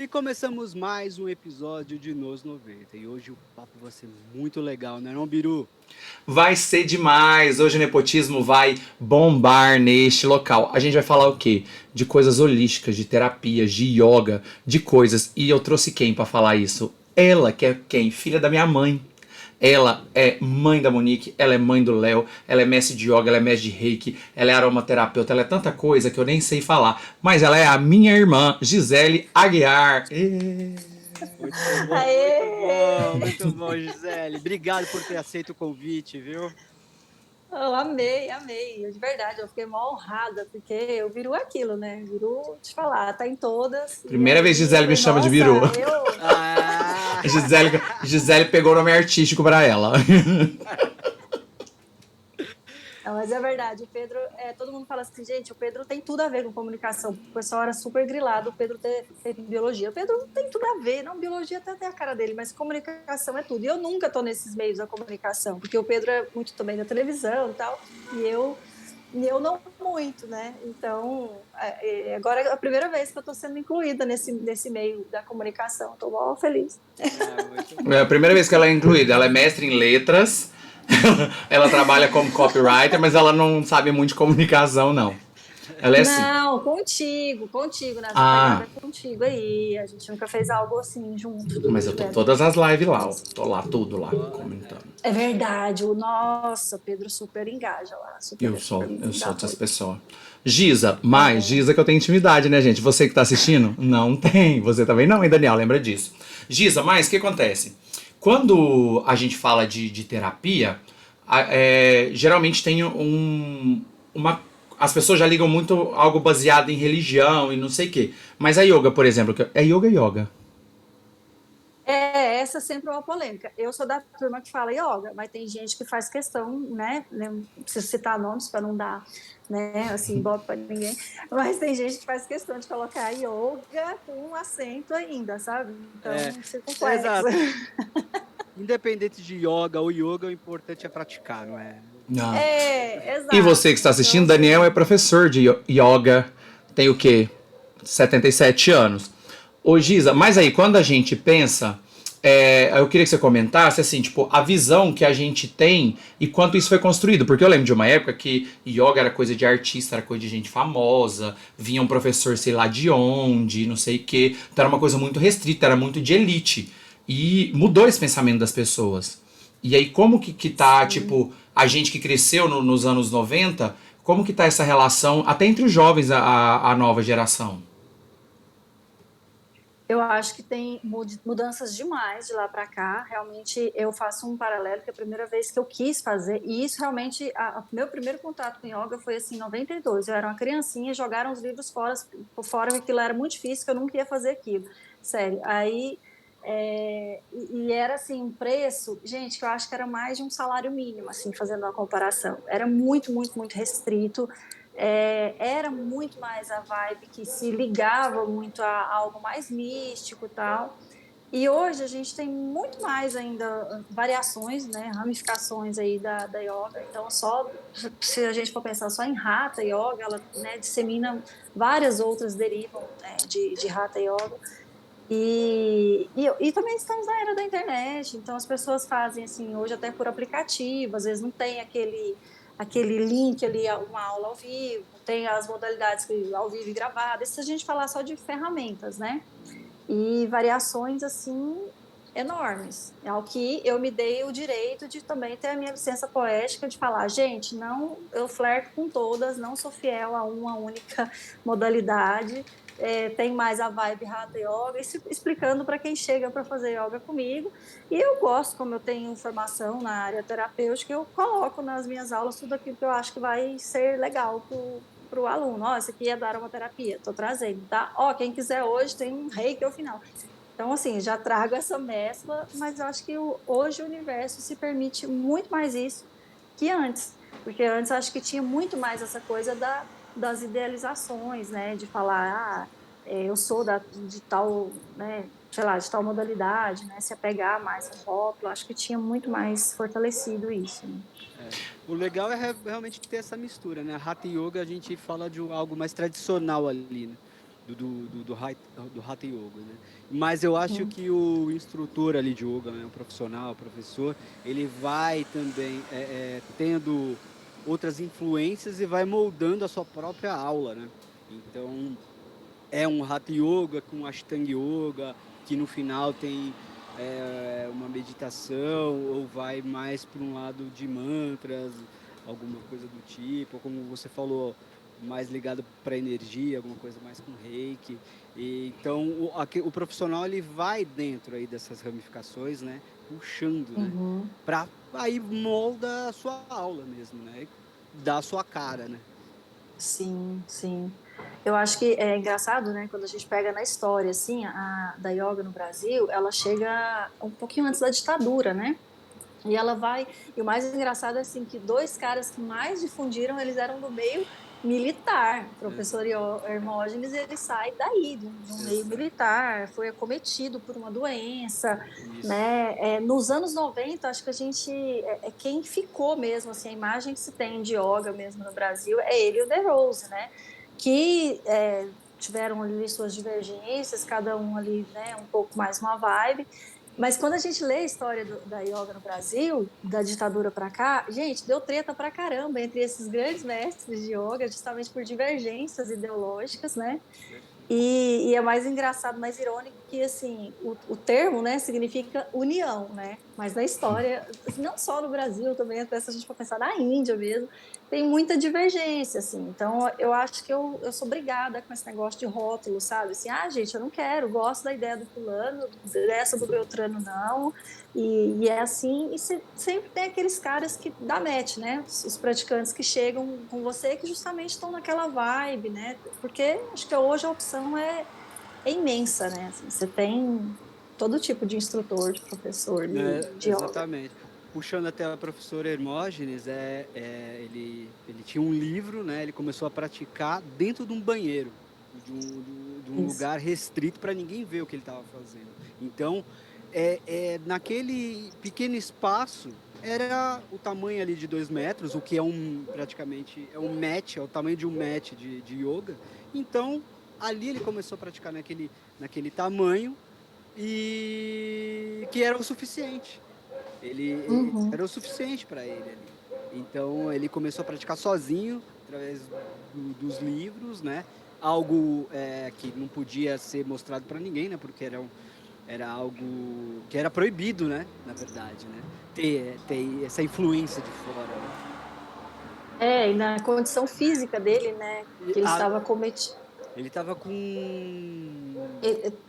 E começamos mais um episódio de Nos 90. E hoje o papo vai ser muito legal, né, não, Biru? Vai ser demais. Hoje o nepotismo vai bombar neste local. A gente vai falar o quê? De coisas holísticas, de terapias, de yoga, de coisas. E eu trouxe quem pra falar isso? Ela, que é quem? Filha da minha mãe. Ela é mãe da Monique, ela é mãe do Léo, ela é mestre de yoga, ela é mestre de reiki, ela é aromaterapeuta, ela é tanta coisa que eu nem sei falar. Mas ela é a minha irmã, Gisele Aguiar. Muito bom, muito bom, Aê! muito bom, Gisele. Obrigado por ter aceito o convite, viu? Eu amei, amei. De verdade, eu fiquei mó honrada, porque eu viru aquilo, né? Viru, te falar, tá em todas. E Primeira vez aí eu Gisele me falei, chama de Biru. nossa, eu. Ah! Gisele pegou o nome artístico pra ela. Não, mas é verdade, o Pedro, todo mundo fala assim, gente, o Pedro tem tudo a ver com comunicação. O pessoal era super grilado, o Pedro ter feito biologia. O Pedro tem tudo a ver, não, biologia até tem a cara dele, mas comunicação é tudo. E eu nunca tô nesses meios da comunicação, porque o Pedro é muito também da televisão e tal, e eu não muito, né? Então, agora é a primeira vez que eu estou sendo incluída nesse meio da comunicação. Estou mal feliz. Ah, muito É a bom. primeira vez que ela é incluída. Ela é mestre em letras, ela trabalha como copywriter, mas ela não sabe muito de comunicação, não. Ela é assim. Não, contigo, nessa Ah, pegada contigo aí. A gente nunca fez algo assim junto, mas eu tô tiveram. todas as lives lá, ó. Tô lá, tudo lá, comentando. É verdade, o nossa, Pedro super engaja lá, Eu super sou, eu dá sou dessas apoio. pessoas. Giza, mais É, Giza que eu tenho intimidade, né, gente? Você que tá assistindo? Não tem. Você também não, hein, Daniel? Lembra disso. Giza, mas o que acontece? Quando a gente fala de terapia, geralmente tem uma. As pessoas já ligam muito algo baseado em religião e não sei o quê. Mas a yoga, por exemplo, é yoga. essa sempre é uma polêmica. Eu sou da turma que fala yoga, mas tem gente que faz questão, né? Não preciso citar nomes para não dar, né? Assim, ibope para ninguém. Mas tem gente que faz questão de colocar yoga com um acento ainda, sabe? É, Então, circunflexo. exato. Independente de yoga, o importante é praticar, não é? Não. E você que Exato. está Então, assistindo, Daniel é assim, professor de yoga, tem o quê? 77 anos. Ô Giza, mas aí quando a gente pensa, eu queria que você comentasse assim, tipo, a visão que a gente tem e quanto isso foi construído, porque eu lembro de uma época que yoga era coisa de artista, era coisa de gente famosa, vinha um professor sei lá de onde, não sei o quê, então era uma coisa muito restrita, era muito de elite. E mudou esse pensamento das pessoas. E aí, como que tá, sim. tipo, a gente que cresceu nos anos 90, como que tá essa relação, até entre os jovens, a nova geração? Eu acho que tem mudanças demais de lá para cá. Realmente, eu faço um paralelo, que é a primeira vez que eu quis fazer, e isso realmente, meu primeiro contato com yoga foi assim, em 92. Eu era uma criancinha, jogaram os livros fora, que aquilo era muito difícil, que eu nunca ia fazer aquilo. Sério. Aí, e era assim, um preço, gente, que eu acho que era mais de um salário mínimo, assim, fazendo uma comparação. Era muito, muito, muito restrito. Era muito mais a vibe que se ligava muito a algo mais místico e tal. E hoje a gente tem muito mais ainda variações, né, ramificações aí da yoga. Então, só se a gente for pensar só em Hatha Yoga, ela, né, dissemina várias outras derivam, né, de Hatha Yoga. E também estamos na era da internet, então as pessoas fazem assim, hoje até por aplicativo, às vezes não tem aquele link ali, uma aula ao vivo, tem as modalidades ao vivo e gravada, e se a gente falar só de ferramentas, né? E variações assim enormes. É o que eu me dei o direito de também ter a minha licença poética de falar, gente, não, eu flerto com todas, não sou fiel a uma única modalidade. Tem mais a vibe Hatha Yoga, explicando para quem chega para fazer yoga comigo. E eu gosto, como eu tenho formação na área terapêutica, eu coloco nas minhas aulas tudo aquilo que eu acho que vai ser legal para o aluno. Ó, isso aqui é dar uma terapia, estou trazendo, tá? Ó, quem quiser hoje tem um reiki ao final. Então, assim, já trago essa mescla, mas eu acho que hoje o universo se permite muito mais isso que antes. Porque antes eu acho que tinha muito mais essa coisa das idealizações, né? De falar, eu sou de tal, né? Sei lá, de tal modalidade, né? Se apegar mais ao rótulo. Acho que tinha muito mais fortalecido isso, né? É. O legal é realmente ter essa mistura, né? Hatha Yoga a gente fala de algo mais tradicional ali, né? do Hatha Yoga, né? Mas eu acho que o instrutor ali de yoga, né, o profissional, o professor, ele vai também tendo outras influências e vai moldando a sua própria aula, né? Então, é um Hatha Yoga com Ashtanga Yoga, que no final tem uma meditação, ou vai mais para um lado de mantras, alguma coisa do tipo, ou como você falou, mais ligado para energia, alguma coisa mais com reiki. E, então, o profissional ele vai dentro aí dessas ramificações, né? Puxando, né? Uhum. Para aí molda a sua aula mesmo, né? Dá a sua cara, né? Sim, sim. Eu acho que é engraçado, né? Quando a gente pega na história, assim, da yoga no Brasil, ela chega um pouquinho antes da ditadura, né? E ela vai. E o mais engraçado é assim que dois caras que mais difundiram, eles eram do meio militar. O professor Hermógenes, ele sai daí, de um meio Exato. militar, foi acometido por uma doença, Isso. né? Nos anos 90, acho que a gente quem ficou mesmo, assim, a imagem que se tem de yoga mesmo no Brasil é ele e o The Rose, né? Que tiveram ali suas divergências, cada um ali, né, um pouco mais uma vibe. Mas quando a gente lê a história da yoga no Brasil, da ditadura para cá, gente, deu treta pra caramba entre esses grandes mestres de yoga, justamente por divergências ideológicas, né? Perfeito. E é mais engraçado, mais irônico que assim o termo, né, significa união, né? Mas na história, não só no Brasil, também até se a gente for pensar na Índia mesmo, tem muita divergência, assim. Então eu acho que eu sou brigada com esse negócio de rótulo, sabe? Assim, gente, eu não quero, gosto da ideia do fulano, dessa do Beltrano não. E é assim, e sempre tem aqueles caras que dá match, né? Os praticantes que chegam com você que justamente estão naquela vibe, né? Porque acho que hoje a opção é imensa, né? Assim, você tem todo tipo de instrutor, de professor Né, de yoga. exatamente. Puxando até a professora Hermógenes, ele tinha um livro, né? Ele começou a praticar dentro de um banheiro, de um Isso. lugar restrito para ninguém ver o que ele estava fazendo. Então, naquele pequeno espaço, era o tamanho ali de 2 metros, o que praticamente é um mat, é o tamanho de um mat de yoga. Então, ali ele começou a praticar naquele tamanho e que era o suficiente. Ele Uhum. era o suficiente para ele ali. Então ele começou a praticar sozinho através dos livros, né? Algo que não podia ser mostrado para ninguém, né? Porque era algo que era proibido, né? Na verdade, né? Ter essa influência de fora, né? E na condição física dele, né, E que ele estava cometindo. ele estava com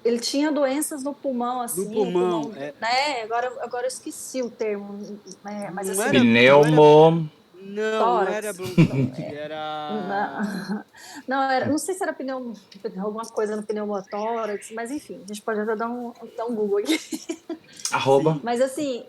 Ele tinha doenças no pulmão, no assim, o pulmão, pulmão, né? Agora eu esqueci o termo, né, mas não assim, era não era Pneumo. não era tórax. bronquite, Não, era não, não sei se era alguma coisa no pneumotórax, mas enfim, a gente pode até dar um Google aqui. Arroba. Mas assim,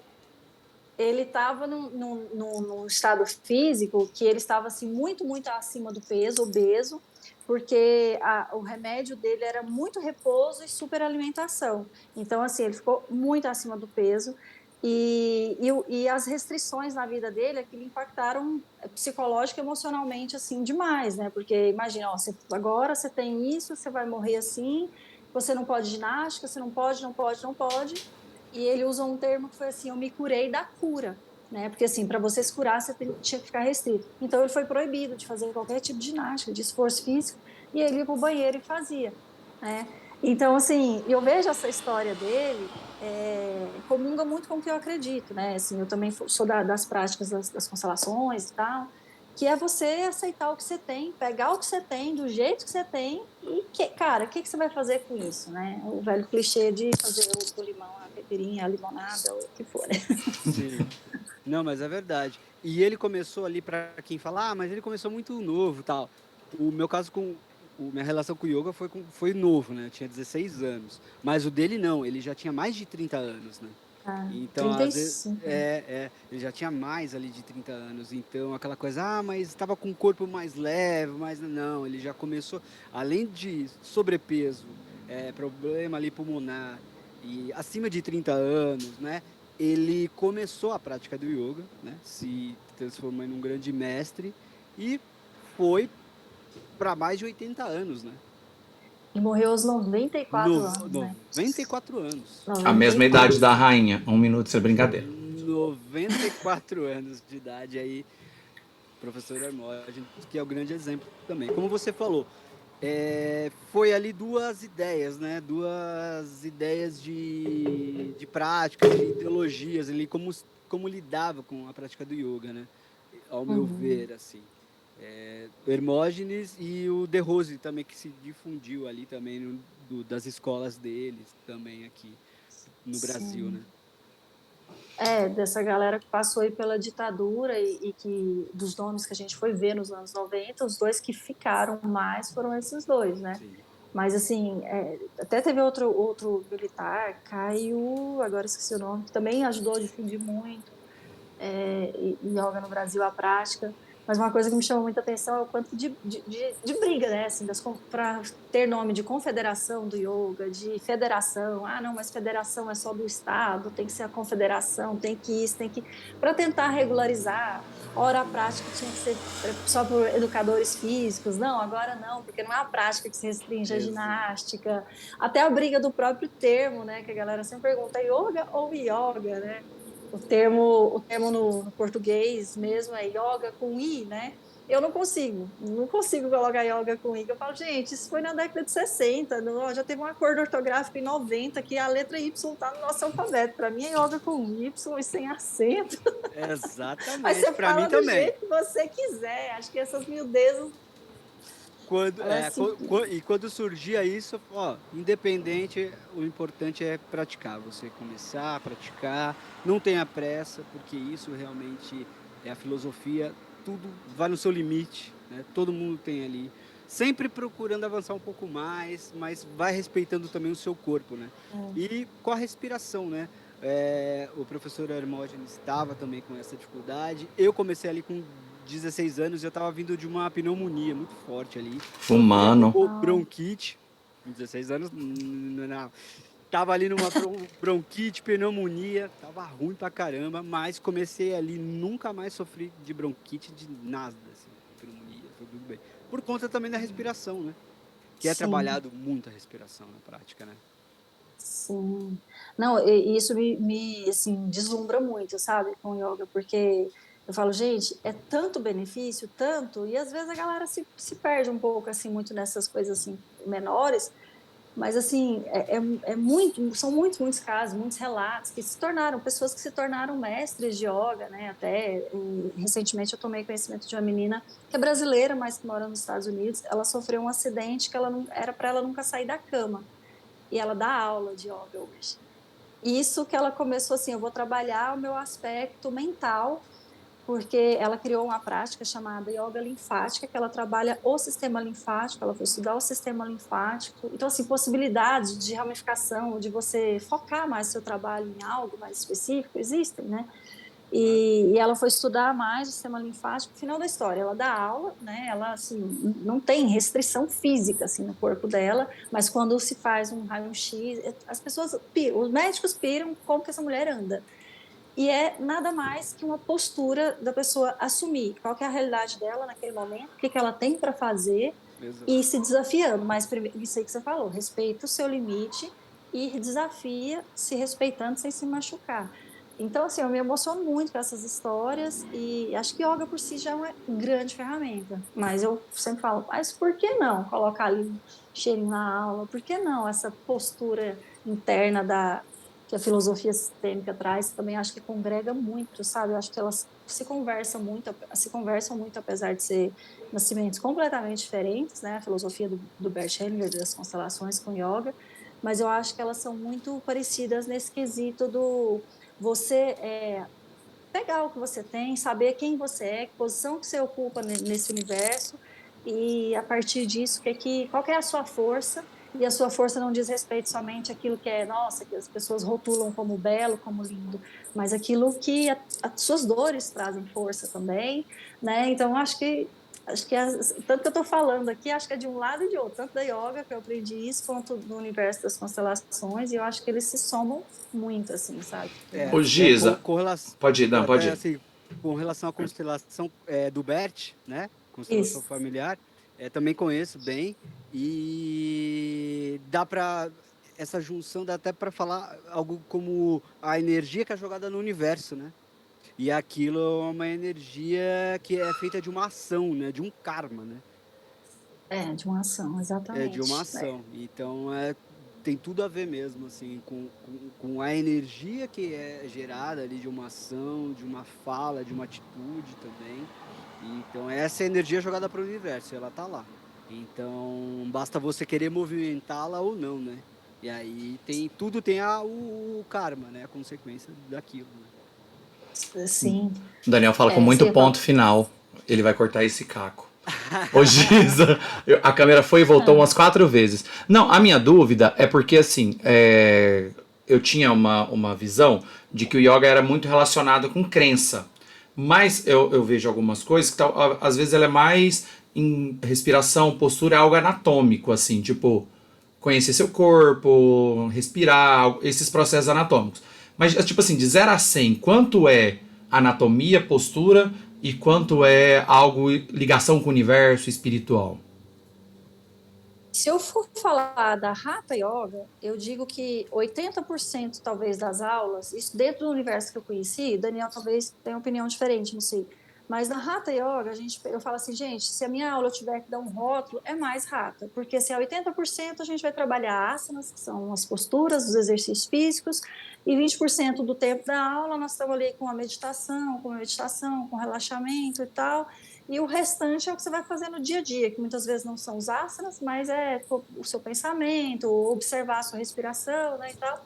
ele estava num estado físico que ele estava assim, muito, muito acima do peso, obeso, porque o remédio dele era muito repouso e superalimentação. Então, assim, ele ficou muito acima do peso. E as restrições na vida dele, aquilo impactaram psicológico e emocionalmente assim demais, né? Porque imagina, ó, agora você tem isso, você vai morrer assim, você não pode ginástica, você não pode, não pode, não pode. E ele usa um termo que foi assim: eu me curei da cura, né? Porque assim, para você se curar, você tinha que ficar restrito. Então ele foi proibido de fazer qualquer tipo de ginástica, de esforço físico, e ele ia para o banheiro e fazia, né? Então, assim, eu vejo essa história dele comunga muito com o que eu acredito, né? Assim, eu também sou das práticas das constelações e tal, que é você aceitar o que você tem, pegar o que você tem, do jeito que você tem, cara, o que você vai fazer com isso, né? O velho clichê de fazer o limão, a caipirinha, a limonada, ou o que for. sim. Não, mas é verdade. E ele começou ali para quem fala, mas ele começou muito novo, tal. O meu caso minha relação com o yoga foi novo, né? Eu tinha 16 anos. Mas o dele não, ele já tinha mais de 30 anos, né? Ah, Então, às vezes, 35, né? ele já tinha mais ali de 30 anos. Então, aquela coisa, mas estava com o corpo mais leve, mas não, ele já começou, além de sobrepeso, problema ali pulmonar e acima de 30 anos, né? Ele começou a prática do yoga, né? Se transformou em um grande mestre e foi para mais de 80 anos, né? E morreu aos 94 anos, né? 94 anos. A mesma idade 94. da rainha. Um minuto sem brincadeira. 94 anos de idade aí, professor Hermógenes, que é o grande exemplo também. Como você falou, foi ali duas ideias, né? Duas ideias de práticas, de ideologias ali, como lidava com a prática do yoga, né? Ao meu Uhum. ver, assim. O Hermógenes e o De Rose também, que se difundiu ali também das escolas deles também aqui no Brasil, Sim. né? Dessa galera que passou aí pela ditadura e que dos nomes que a gente foi ver nos anos 90, os dois que ficaram mais foram esses dois, né? Sim. Mas assim, até teve outro militar, Caio, agora esqueci o nome, que também ajudou a difundir muito yoga no Brasil, a prática. Mas uma coisa que me chamou muita atenção é o quanto de briga, né? Assim, para ter nome de confederação do yoga, de federação. Ah, não, mas federação é só do Estado, tem que ser a confederação, tem que isso, tem que. Para tentar regularizar. Ora, a prática tinha que ser só por educadores físicos. Não, agora não, porque não é a prática que se restringe à Exato. ginástica. Até a briga do próprio termo, né? Que a galera sempre pergunta, yoga ou yoga, né? O termo no português mesmo é yoga com i, né? Eu não consigo colocar yoga com i. Eu falo, gente, isso foi na década de 60, já teve um acordo ortográfico em 90 que a letra Y está no nosso alfabeto. Para mim é yoga com Y e sem acento. Mas Exatamente. você Para mim fala do também. jeito que você quiser. Acho que essas miudezas, Quando, elas se... e quando surgia isso, ó, independente, o importante é praticar. Você começar a praticar, não tenha pressa, porque isso realmente é a filosofia. Tudo vai no seu limite, né? Todo mundo tem ali, sempre procurando avançar um pouco mais, mas vai respeitando também o seu corpo, né? E com a respiração, né? O professor Hermógenes estava também com essa dificuldade. Eu comecei ali com 16 anos, eu estava vindo de uma pneumonia muito forte ali, sofrendo Humano. Não, bronquite. Com 16 anos, não. Tava ali numa bronquite, pneumonia, tava ruim pra caramba, mas comecei ali, nunca mais sofri de bronquite, de nada, assim, pneumonia, foi tudo bem. Por conta também da respiração, né? Que é sim. trabalhado muito a respiração na prática, né? Sim. Não, isso me assim, deslumbra muito, sabe, com o yoga, porque eu falo, gente, é tanto benefício, tanto, e às vezes a galera se perde um pouco, assim, muito nessas coisas, assim, menores, mas, assim, são muitos casos, muitos relatos que se tornaram, pessoas que se tornaram mestres de yoga, né, até, recentemente eu tomei conhecimento de uma menina que é brasileira, mas que mora nos Estados Unidos, ela sofreu um acidente que ela não, era para ela nunca sair da cama, e ela dá aula de yoga hoje. Isso que ela começou assim, eu vou trabalhar o meu aspecto mental, porque ela criou uma prática chamada yoga linfática, que ela trabalha o sistema linfático, ela foi estudar o sistema linfático. Então, assim, possibilidades de ramificação, de você focar mais seu trabalho em algo mais específico, existem, né? Claro. E ela foi estudar mais o sistema linfático. Final da história, ela dá aula, né? Ela assim não tem restrição física assim no corpo dela, mas quando se faz um raio-x, as pessoas piram, os médicos piram como que essa mulher anda. E é nada mais que uma postura da pessoa assumir qual que é a realidade dela naquele momento, o que que ela tem para fazer Exato. e se desafiando. Mas primeiro, isso aí que você falou, respeita o seu limite e desafia se respeitando sem se machucar. Então, assim, eu me emociono muito com essas histórias e acho que yoga por si já é uma grande ferramenta. Mas eu sempre falo, mas por que não colocar ali um cheirinho na aula? Por que não essa postura interna que a filosofia sistêmica traz? Também acho que congrega muito, sabe? Eu acho que elas se conversam muito, apesar de ser nascimentos completamente diferentes, né? A filosofia do Bert Hellinger das constelações com yoga, mas eu acho que elas são muito parecidas nesse quesito do você pegar o que você tem, saber quem você é, que posição que você ocupa nesse universo e a partir disso qual que é a sua força. E a sua força não diz respeito somente àquilo que é, nossa, que as pessoas rotulam como belo, como lindo, mas aquilo que as suas dores trazem força também, né? Então, tanto que eu estou falando aqui, acho que é de um lado e de outro, tanto da yoga, que eu aprendi isso, quanto do universo das constelações, e eu acho que eles se somam muito, assim, sabe? Ô, Giza. Com relação, Pode ir, não, pode até ir. assim, com relação à constelação do Bert, né? Constelação Isso. familiar. Também conheço bem e dá para essa junção dá até para falar algo como a energia que é jogada no universo, né? E aquilo é uma energia que é feita de uma ação, né? De um karma, né? De uma ação, É de uma exatamente. ação. Então tem tudo a ver mesmo, assim, com a energia que é gerada ali de uma ação, de uma fala, de uma atitude também. Então essa é a energia jogada para o universo, ela tá lá. Então basta você querer movimentá-la ou não, né? E aí tudo tem o karma, né? A consequência daquilo, né? Sim, O Daniel fala com você muito ia ponto falar. final. Ele vai cortar esse caco. Ô, Giza, a câmera foi e voltou Ah, umas 4 vezes. Não, a minha dúvida é porque, assim, eu tinha uma visão de que o yoga era muito relacionado com crença. Mas eu vejo algumas coisas que, às vezes, ela é mais em respiração, postura, é algo anatômico, assim, tipo, conhecer seu corpo, respirar, esses processos anatômicos. Mas, tipo assim, de 0 a 100, quanto é anatomia, postura e quanto é algo ligação com o universo espiritual? se eu for falar da Hatha Yoga, eu digo que 80% talvez das aulas, isso dentro do universo que eu conheci, Daniel talvez tenha opinião diferente, não sei. Mas na Hatha Yoga, eu falo assim, gente, se a minha aula eu tiver que dar um rótulo, é mais Hatha, porque se é 80% a gente vai trabalhar asanas, que são as posturas, os exercícios físicos, e 20% do tempo da aula nós estamos ali com relaxamento e tal, e o restante é o que você vai fazer no dia a dia, que muitas vezes não são os asanas, mas é o seu pensamento, observar a sua respiração, né, e tal.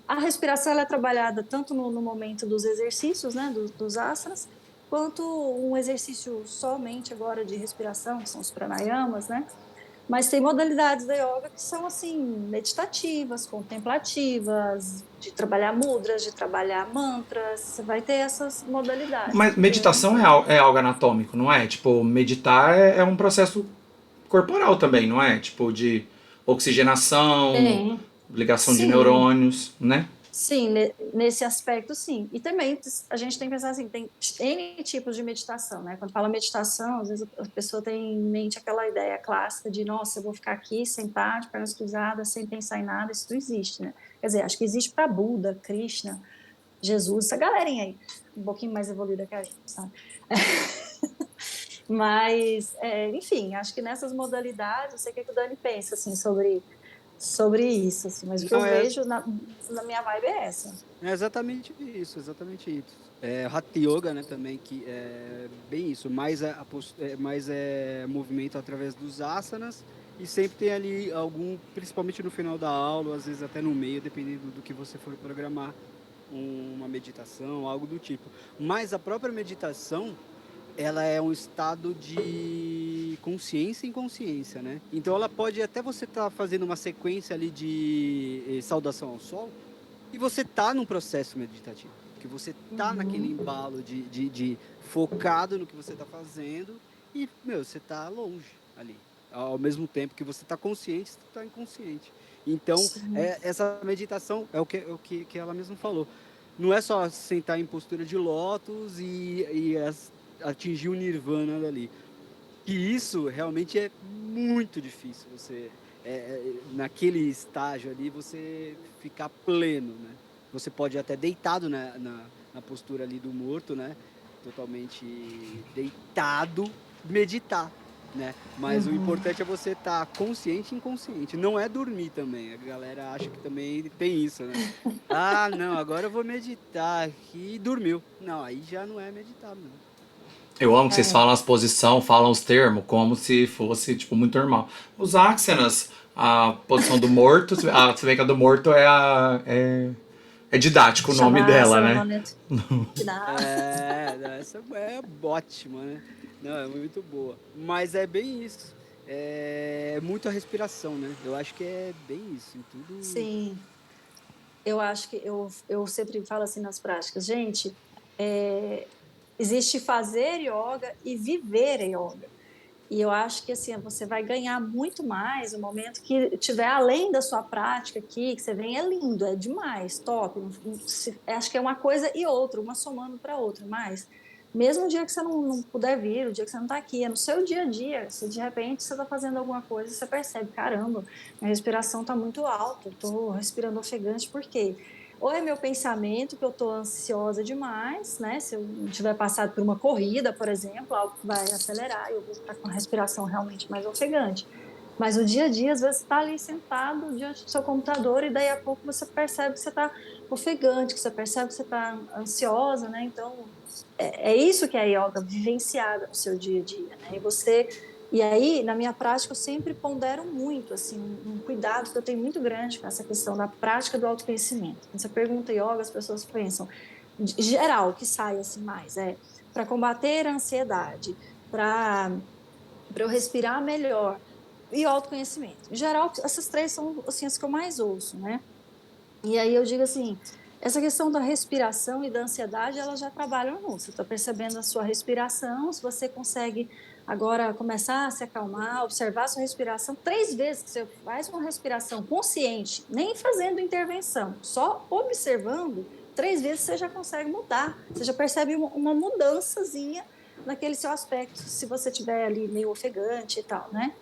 A respiração ela é trabalhada tanto no momento dos exercícios, né, dos asanas, quanto um exercício somente agora de respiração, que são os pranayamas, né? Mas tem modalidades da yoga que são assim meditativas, contemplativas, de trabalhar mudras, de trabalhar mantras. Você vai ter essas modalidades. Mas meditação é algo anatômico, não é? Tipo, meditar é um processo corporal também, não é? Tipo, de oxigenação, Tem, ligação de sim, neurônios, né? sim, nesse aspecto, sim. E também a gente tem que pensar assim, tem N tipos de meditação, né? Quando fala meditação, às vezes a pessoa tem em mente aquela ideia clássica de, nossa, eu vou ficar aqui sentado, de pernas cruzadas, sem pensar em nada, isso não existe, né? Quer dizer, acho que existe para Buda, Krishna, Jesus, essa galerinha aí, um pouquinho mais evoluída que a gente, sabe? Mas, enfim, acho que nessas modalidades, não sei o que o Dani pensa, assim, sobre isso, assim, mas o que eu Não, vejo na minha vibe é essa. é exatamente isso, exatamente isso. Hatha Yoga, né, também, que é bem isso, mais é movimento através dos asanas e sempre tem ali algum, principalmente no final da aula, ou às vezes até no meio, dependendo do que você for programar, uma meditação, algo do tipo. Mas a própria meditação, ela é um estado de consciência e inconsciência, né? Então ela pode até você estar fazendo uma sequência ali de saudação ao sol, e você tá num processo meditativo, porque você tá naquele Uhum. embalo de focado no que você tá fazendo e, meu, você tá longe ali. Ao mesmo tempo que você tá consciente, você tá inconsciente. Então, Sim, essa meditação que ela mesma falou. Não é só sentar em postura de lótus atingir o nirvana dali. E isso realmente é muito difícil, naquele estágio ali, você ficar pleno, né? Você pode ir até deitado na postura ali do morto, né? Totalmente deitado, meditar, né? Mas o uhum. importante é você estar consciente e inconsciente. Não é dormir também. A galera acha que também tem isso, né? Ah, não, agora eu vou meditar aqui e dormiu. Não, aí já não é meditar, não. Eu amo que vocês É, falam as posições, falam os termos, como se fosse, tipo, muito normal. Os asanas, a posição do morto, se bem que a do morto é didático o nome dela, Shavasana, né? Maneta, Essa é ótima, né? Não, é muito boa. Mas é bem isso. É muito a respiração, né? Eu acho que é bem isso. Em tudo. sim. Eu acho que eu sempre falo assim nas práticas, gente, é, existe fazer yoga e viver yoga. E eu acho que assim, você vai ganhar muito mais no momento que tiver além da sua prática aqui, que você vem, é lindo, é demais, top. Acho que é uma coisa e outra, uma somando para outra, mas Mesmo o dia que você não puder vir, o dia que você não está aqui, é no seu dia a dia. Se de repente você está fazendo alguma coisa, você percebe, caramba, minha respiração está muito alta, estou respirando ofegante, por quê? Ou é meu pensamento que eu estou ansiosa demais, né? Se eu não tiver passado por uma corrida, por exemplo, algo que vai acelerar, eu vou estar com a respiração realmente mais ofegante. Mas no dia a dia, às vezes, você está ali sentado diante do seu computador e daí a pouco você percebe que você está ofegante, que você percebe que você está ansiosa, né? Então, é isso que é a yoga vivenciada no seu dia a dia, né? E aí, na minha prática, eu sempre pondero muito, assim, um cuidado que eu tenho muito grande com essa questão da prática do autoconhecimento. Quando você pergunta yoga, as pessoas pensam, geral, o que sai assim mais para combater a ansiedade, para eu respirar melhor e autoconhecimento. Em geral, essas três são assim, as que eu mais ouço, né? E aí eu digo assim, essa questão da respiração e da ansiedade, elas já trabalham junto. Você está percebendo a sua respiração, se você consegue agora começar a se acalmar, observar a sua respiração, 3 vezes que você faz uma respiração consciente, nem fazendo intervenção, só observando, 3 vezes você já consegue mudar, você já percebe uma mudançazinha naquele seu aspecto, se você tiver ali meio ofegante e tal, né?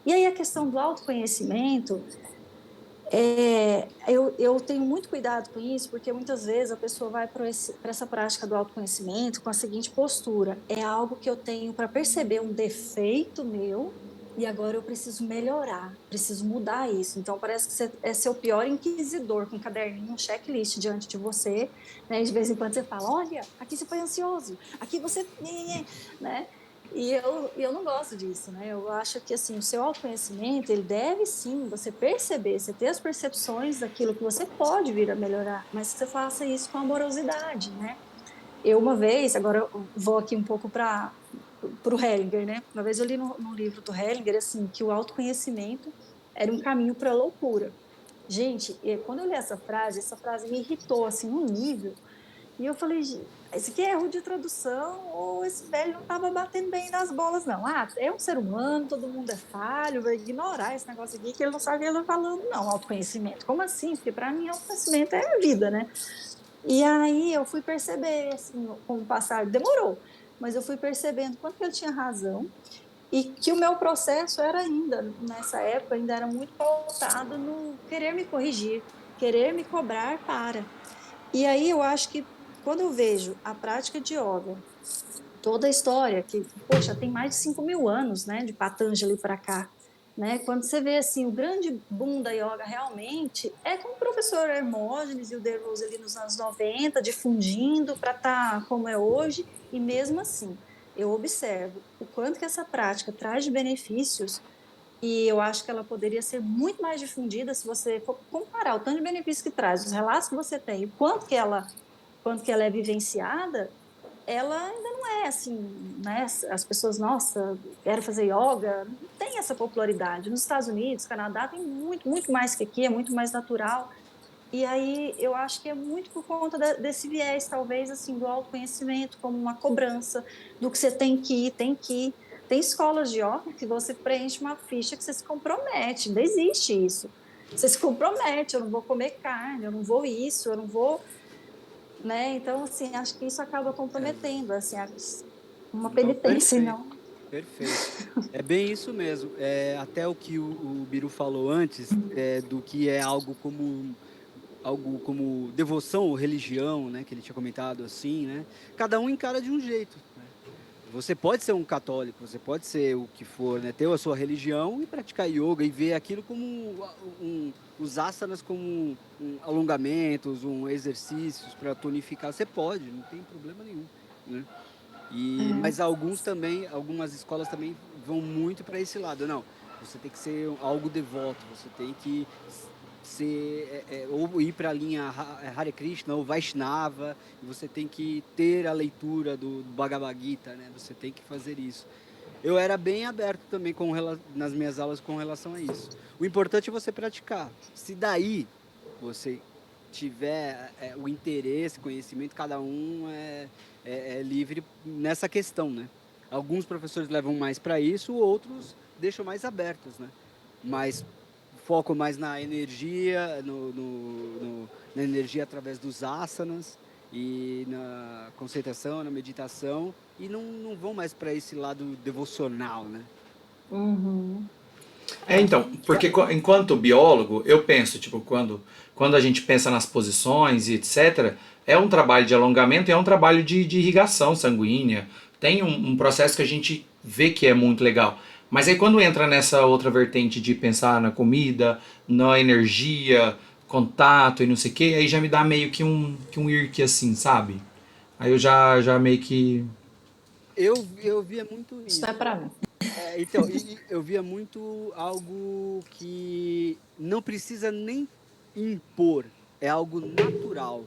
E aí a questão do autoconhecimento, eu tenho muito cuidado com isso, porque muitas vezes a pessoa vai para essa prática do autoconhecimento com a seguinte postura: é algo que eu tenho para perceber um defeito meu e agora eu preciso melhorar, preciso mudar isso. Então parece que você é seu pior inquisidor com um caderninho, um checklist diante de você, né? E de vez em quando você fala: olha, aqui você foi ansioso, aqui você, né? E eu não gosto disso, né? Eu acho que assim, o seu autoconhecimento, ele deve sim você perceber, você ter as percepções daquilo que você pode vir a melhorar, mas que você faça isso com amorosidade, né? Eu uma vez, agora eu vou aqui um pouco para o Hellinger, né? Uma vez eu li no livro do Hellinger assim que o autoconhecimento era um caminho para a loucura. Gente, quando eu li essa frase me irritou assim num nível e eu falei, esse aqui é erro de tradução ou esse velho não estava batendo bem nas bolas, não. Ah, é um ser humano, todo mundo é falho, vai ignorar esse negócio aqui que ele não sabe o que ele está falando, não. Autoconhecimento. Como assim? Porque para mim, autoconhecimento é a vida, né? E aí eu fui perceber, assim, com o passar, demorou, mas eu fui percebendo quanto que ele tinha razão e que o meu processo era ainda, nessa época, ainda era muito pautado no querer me corrigir, querer me cobrar para. E aí eu acho que quando eu vejo a prática de yoga, toda a história, que, poxa, tem mais de 5.000 anos, né, de Patanjali para cá, né, quando você vê, assim, o grande boom da yoga realmente é com o professor Hermógenes e o De Rose ali nos anos 90, difundindo para estar como é hoje, e mesmo assim, eu observo o quanto que essa prática traz de benefícios e eu acho que ela poderia ser muito mais difundida se você for comparar o tanto de benefício que traz, os relatos que você tem, o quanto que ela é vivenciada, ela ainda não é assim, né? As pessoas, nossa, quero fazer yoga, não tem essa popularidade. Nos Estados Unidos, Canadá, tem muito, muito mais que aqui, é muito mais natural. E aí eu acho que é muito por conta desse viés, talvez, assim, do autoconhecimento, como uma cobrança do que você tem que ir, tem que ir. Tem escolas de yoga que você preenche uma ficha que você se compromete, ainda existe isso. Você se compromete, eu não vou comer carne, eu não vou isso, eu não vou, né? Então, assim, acho que isso acaba É, comprometendo, assim, uma não, penitência, perfeito, não. perfeito. É bem isso mesmo. É, até o que o Biru falou antes, do que é algo como devoção ou religião, né, que ele tinha comentado assim, né? Cada um encara de um jeito, né? Você pode ser um católico, você pode ser o que for, né, ter a sua religião e praticar yoga e ver aquilo como os asanas como alongamentos, exercícios para tonificar. Você pode, não tem problema nenhum, né? Mas alguns também, algumas escolas também vão muito para esse lado. Não, você tem que ser algo devoto, você tem que ser ou ir para a linha Hare Krishna ou Vaishnava, e você tem que ter a leitura do Bhagavad Gita, né? Você tem que fazer isso. Eu era bem aberto também nas minhas aulas com relação a isso. O importante é você praticar. Se daí você tiver o interesse, conhecimento, cada um é livre nessa questão, né? Alguns professores levam mais para isso, outros deixam mais abertos, né? Mas foco mais na energia, na energia através dos asanas e na concentração, na meditação, e não vão mais para esse lado devocional, né? Uhum. Então, porque enquanto biólogo, eu penso, tipo, quando a gente pensa nas posições e etc., é um trabalho de alongamento e é um trabalho de irrigação sanguínea. Tem um processo que a gente vê que é muito legal. Mas aí quando entra nessa outra vertente de pensar na comida, na energia, contato e não sei o que, aí já me dá meio que um irque assim, sabe? Aí eu já meio que. Eu via muito Isso não é isso. para mim. Então, e eu via muito algo que não precisa nem impor, é algo natural.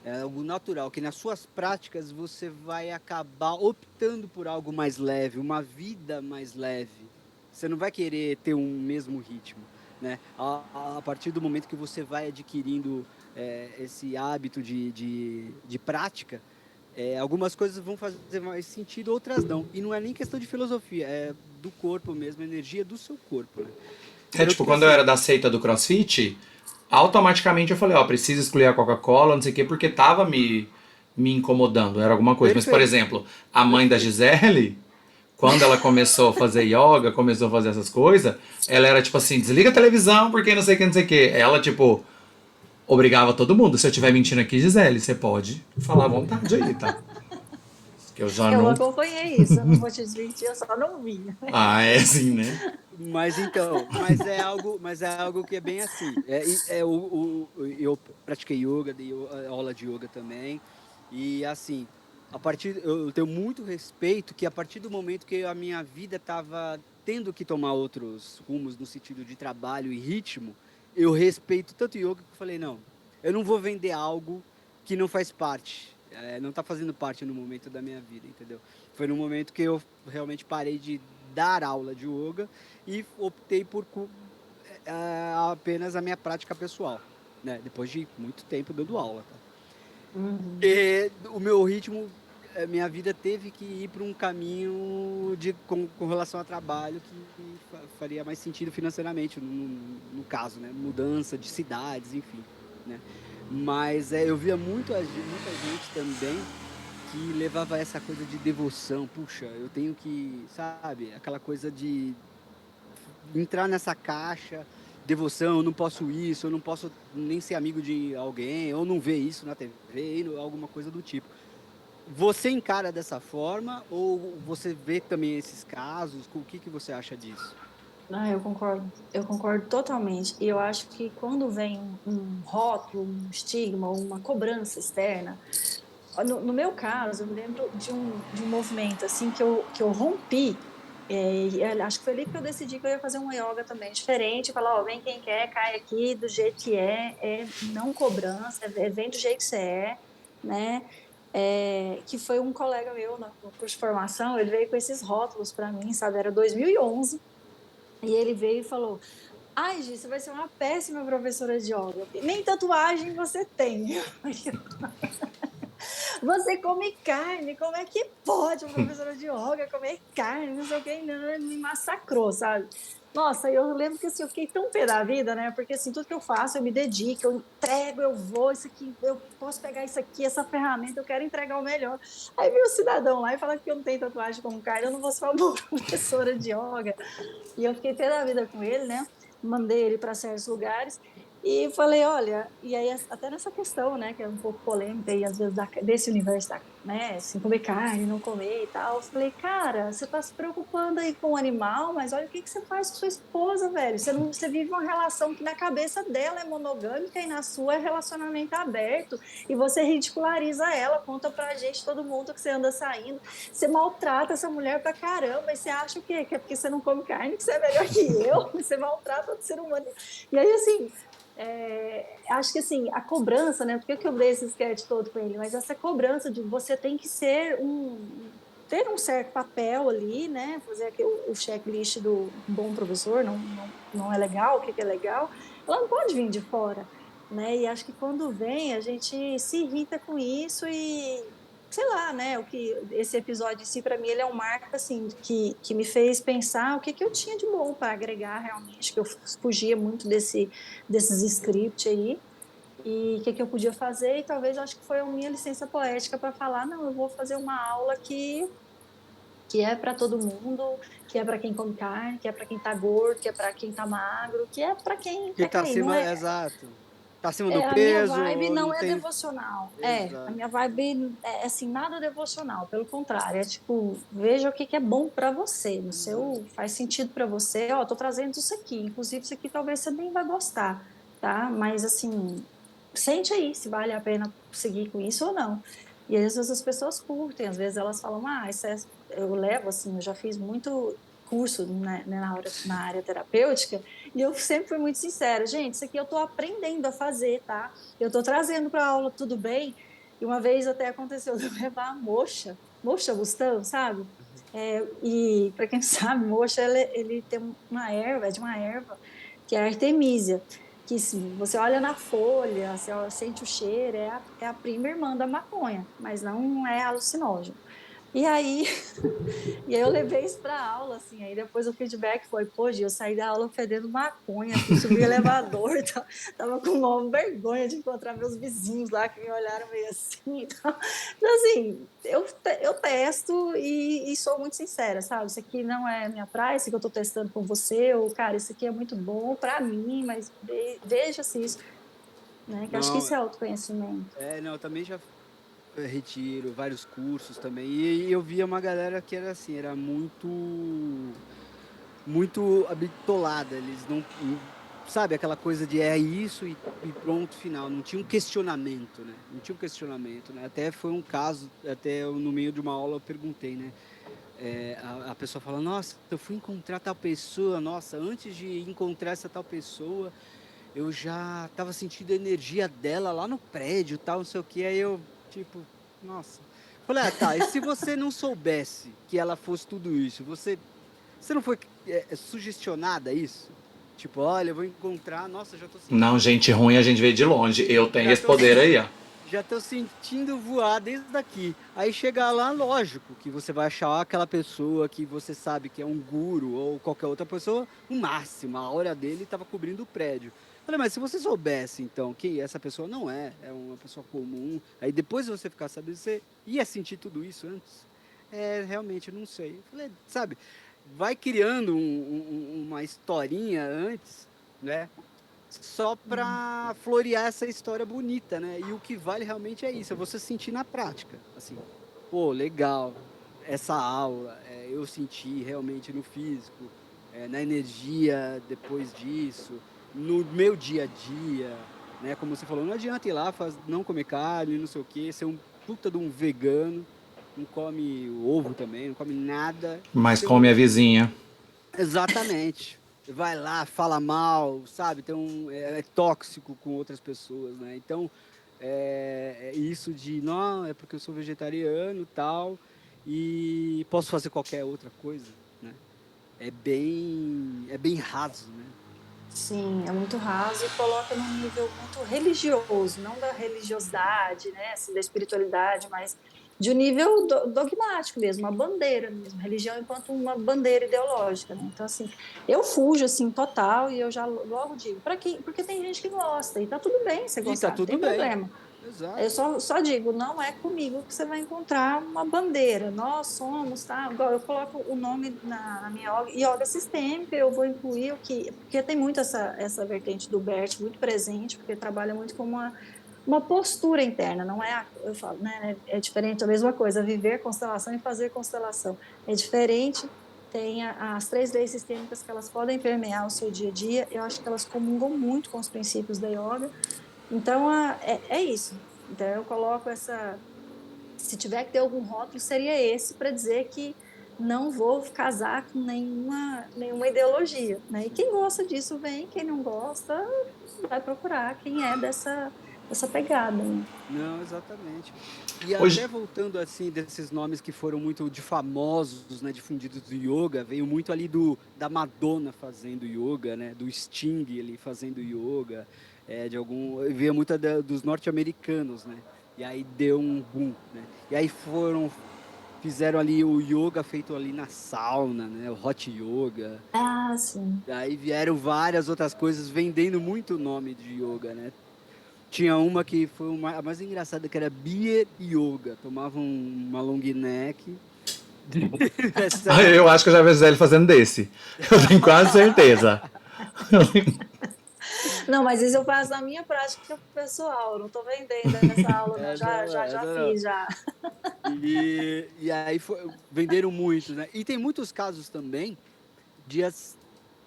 É algo natural, que nas suas práticas você vai acabar optando por algo mais leve, uma vida mais leve. Você não vai querer ter um mesmo ritmo, né? A partir do momento que você vai adquirindo esse hábito de prática, algumas coisas vão fazer mais sentido, outras não. E não é nem questão de filosofia, é do corpo mesmo, a energia do seu corpo, né? É Tanto tipo, que quando eu assim, era da seita do CrossFit, automaticamente eu falei, ó, preciso excluir a Coca-Cola, não sei o quê, porque tava me incomodando, era alguma coisa. Mas, por perfeito, exemplo, a mãe da perfeito. Gisele, quando ela começou a fazer yoga, começou a fazer essas coisas, ela era tipo assim, desliga a televisão porque não sei o que, não sei o que. Ela, tipo, obrigava todo mundo. Se eu estiver mentindo aqui, Gisele, você pode falar à vontade aí, tá? Que eu já Eu não não. acompanhei isso, eu não vou te desmentir, eu só não vi. Ah, é assim, né? Mas então, mas é algo que é bem assim. Eu pratiquei yoga, dei aula de yoga também, e assim, eu tenho muito respeito que a partir do momento que a minha vida estava tendo que tomar outros rumos no sentido de trabalho e ritmo, eu respeito tanto o yoga que eu falei, não, eu não vou vender algo que não faz parte, não está fazendo parte no momento da minha vida, entendeu? Foi no momento que eu realmente parei de dar aula de yoga e optei por apenas a minha prática pessoal, né? Depois de muito tempo dando aula, tá? Uhum. E o meu ritmo, minha vida teve que ir para um caminho com relação a trabalho que faria mais sentido financeiramente, no caso, né? Mudança de cidades, enfim, né? Mas eu via muita gente também que levava essa coisa de devoção. Puxa, eu tenho que, sabe, aquela coisa de entrar nessa caixa, devoção, eu não posso isso, eu não posso nem ser amigo de alguém, ou não ver isso na TV, alguma coisa do tipo. Você encara dessa forma ou você vê também esses casos? O que que você acha disso? Ah, eu concordo totalmente. E eu acho que quando vem um rótulo, um estigma, uma cobrança externa, no meu caso, eu me lembro de um movimento assim que eu rompi. Acho que foi ali que eu decidi que eu ia fazer uma yoga também diferente, falar, ó, vem quem quer, cai aqui do jeito que é não cobrança, vem do jeito que você né? Que foi um colega meu no curso de formação, ele veio com esses rótulos para mim, sabe? Era 2011, e ele veio e falou: ai, Gi, você vai ser uma péssima professora de yoga. Nem tatuagem você tem. Você come carne, como é que pode uma professora de yoga comer carne? Não sei o que, não, me massacrou, sabe? Nossa, eu lembro que assim, eu fiquei tão pé da vida, né? Porque assim, tudo que eu faço, eu me dedico, eu entrego, eu vou, isso aqui, eu posso pegar isso aqui, essa ferramenta, eu quero entregar o melhor. Aí vem o cidadão lá e fala que eu não tenho tatuagem como carne, eu não vou ser uma boa professora de yoga. E eu fiquei pé da vida com ele, né? Mandei ele para certos lugares e falei, olha, e aí até nessa questão, né, que é um pouco polêmica e às vezes desse universo, né, assim, comer carne, não comer e tal, eu falei, cara, você tá se preocupando aí com o animal, mas olha o que que você faz com sua esposa, velho, você vive uma relação que na cabeça dela é monogâmica e na sua é relacionamento aberto, e você ridiculariza ela, conta pra gente, todo mundo que você anda saindo, você maltrata essa mulher pra caramba, e você acha o quê? Que é porque você não come carne que você é melhor que eu, você maltrata o ser humano. E aí, assim, acho que assim, a cobrança, né? Por que eu dei esse sketch todo com ele? Mas essa cobrança de você tem que ser ter um certo papel ali, né? Fazer aqui o checklist do bom professor, não é legal, o que é legal, ela não pode vir de fora, né? E acho que quando vem, a gente se irrita com isso e sei lá, né, o que esse episódio em si para mim ele é um marco assim que me fez pensar o que eu tinha de bom para agregar realmente, que eu fugia muito desses scripts aí. e o que eu podia fazer, e talvez acho que foi a minha licença poética para falar, não, eu vou fazer uma aula que é para todo mundo, que é para quem come carne, que é para quem tá gordo, que é para quem tá magro, que é para quem Que quer tá cair. Não acima, é, exato. Tá acima do a minha peso, vibe ou não não é tem. devocional. A Exato. minha vibe é assim, nada devocional, pelo contrário, é tipo, veja o que é bom para você, no seu, faz sentido para você. Ó, tô trazendo isso aqui, inclusive isso aqui talvez você nem vai gostar, tá? Mas assim, sente aí se vale a pena seguir com isso ou não. E às vezes as pessoas curtem, às vezes elas falam, isso é... eu levo assim, eu já fiz muito curso, né, na área terapêutica, e eu sempre fui muito sincera, gente, isso aqui eu estou aprendendo a fazer, tá? Eu estou trazendo para a aula, tudo bem? E uma vez até aconteceu de eu levar a moxa Bustão, sabe? E para quem não sabe, moxa, ele tem uma erva, é de uma erva, que é a artemisia, que se você olha na folha, você sente o cheiro, é a prima irmã da maconha, mas não é alucinógeno. E aí, e aí eu levei isso para aula, assim, aí depois o feedback foi, pô, Gi, eu saí da aula fedendo maconha, fui subir o elevador, tava com uma vergonha de encontrar meus vizinhos lá, que me olharam meio assim. Então, assim, eu testo e sou muito sincera, sabe? Isso aqui não é minha praia, isso que eu tô testando com você, ou, cara, isso aqui é muito bom para mim, mas veja se isso, né? Que eu acho que Não, isso é autoconhecimento. não, eu também já retiro, vários cursos também. E eu via uma galera que era assim, era muito habitolada. Eles não, sabe, aquela coisa de é isso e pronto, final. Não tinha um questionamento, né? Não tinha um questionamento, né? Até foi um caso, até no meio de uma aula eu perguntei, né? A pessoa fala, nossa, eu fui encontrar tal pessoa, nossa, antes de encontrar essa tal pessoa, eu já tava sentindo a energia dela lá no prédio, tal, não sei o que. Aí eu, tipo, nossa. Falei, tá, e se você não soubesse que ela fosse tudo isso, você não foi sugestionada a isso? Tipo, olha, eu vou encontrar, nossa, já tô Não, sentindo, gente ruim a gente vê de longe. Eu tenho já esse tô, poder aí, ó. já tô sentindo voar desde daqui. Aí chegar lá, lógico, que você vai achar aquela pessoa que você sabe que é um guru ou qualquer outra pessoa, o máximo, a aura dele estava cobrindo o prédio. Falei, mas se você soubesse, então, que essa pessoa não é uma pessoa comum, aí depois você ficar sabendo, você ia sentir tudo isso antes? Realmente, eu não sei. Falei, sabe, vai criando uma historinha antes, né? Só para florear essa história bonita, né? E o que vale realmente é isso, é você sentir na prática, assim, pô, legal, essa aula, eu senti realmente no físico, na energia depois disso, no meu dia a dia, né? Como você falou, não adianta ir lá, não comer carne, não sei o quê, ser um puta de um vegano, não come ovo também, não come nada e Mas ser come a um. vizinha. Exatamente. Vai lá, fala mal, sabe? É tóxico com outras pessoas, né? Então, isso de, não, é porque eu sou vegetariano, tal, e posso fazer qualquer outra coisa, né? É bem raso, né? Sim, é muito raso e coloca num nível muito religioso, não da religiosidade, né, assim, da espiritualidade, mas de um nível dogmático mesmo, uma bandeira mesmo, religião enquanto uma bandeira ideológica, né? Então, assim, eu fujo, assim, total e eu já logo digo, para quem? Porque tem gente que gosta e tá tudo bem você E tá gostar, não tem tudo bem. problema. Eu Exato. só digo, não é comigo que você vai encontrar uma bandeira. Nós somos, tá? Igual eu coloco o nome na minha yoga sistêmica, eu vou incluir o que. Porque tem muito essa vertente do Bert muito presente, porque trabalha muito com uma postura interna, não é. Eu falo, né? É diferente, a mesma coisa, viver constelação e fazer constelação. É diferente. Tem as três leis sistêmicas que elas podem permear o seu dia a dia, eu acho que elas comungam muito com os princípios da yoga. Então, é isso. Então, eu coloco essa. Se tiver que ter algum rótulo, seria esse para dizer que não vou casar com nenhuma ideologia. Né? E quem gosta disso vem, quem não gosta vai procurar quem é dessa pegada. Né? Não, exatamente. E até Hoje, voltando assim desses nomes que foram muito de famosos, né, difundidos do yoga, veio muito ali da Madonna fazendo yoga, né, do Sting ali fazendo yoga, veio muito dos norte-americanos, né? E aí deu um boom, né? E aí fizeram ali o yoga feito ali na sauna, né, o hot yoga. Sim. Aí vieram várias outras coisas vendendo muito o nome de yoga, né? Tinha uma que foi a mais engraçada, que era Beer Yoga. Tomavam uma long neck. Ah, Essa... eu acho que eu já vi a Gisele fazendo desse. Eu tenho quase certeza. Não, mas isso eu faço na minha prática pessoal, eu não estou vendendo essa aula, não. Já essa não. fiz, já. E aí venderam muito, né? E tem muitos casos também de,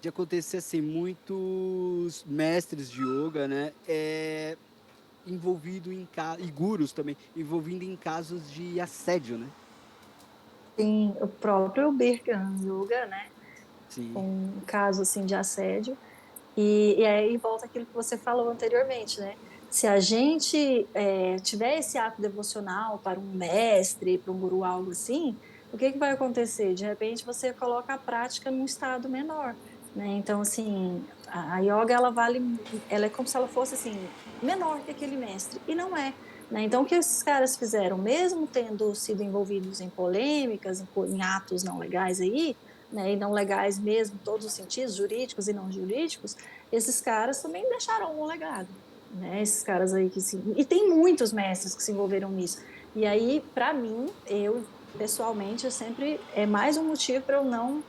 de acontecer assim, muitos mestres de yoga, né? Envolvido em e gurus também, envolvido em casos de assédio, né? Tem o próprio Bikram Yoga, né? Sim. Um caso assim de assédio. E aí volta aquilo que você falou anteriormente, né? Se a gente tiver esse ato devocional para um mestre, para um guru, algo assim, o que vai acontecer? De repente você coloca a prática num estado menor, né? Então, assim, a yoga, ela é como se ela fosse, assim, menor que aquele mestre, e não é. Né? Então, o que esses caras fizeram, mesmo tendo sido envolvidos em polêmicas, em atos não legais aí, né, e não legais mesmo, em todos os sentidos, jurídicos e não jurídicos, esses caras também deixaram um legado, né? Esses caras aí que se... E tem muitos mestres que se envolveram nisso. E aí, para mim, eu pessoalmente, eu sempre é mais um motivo para eu não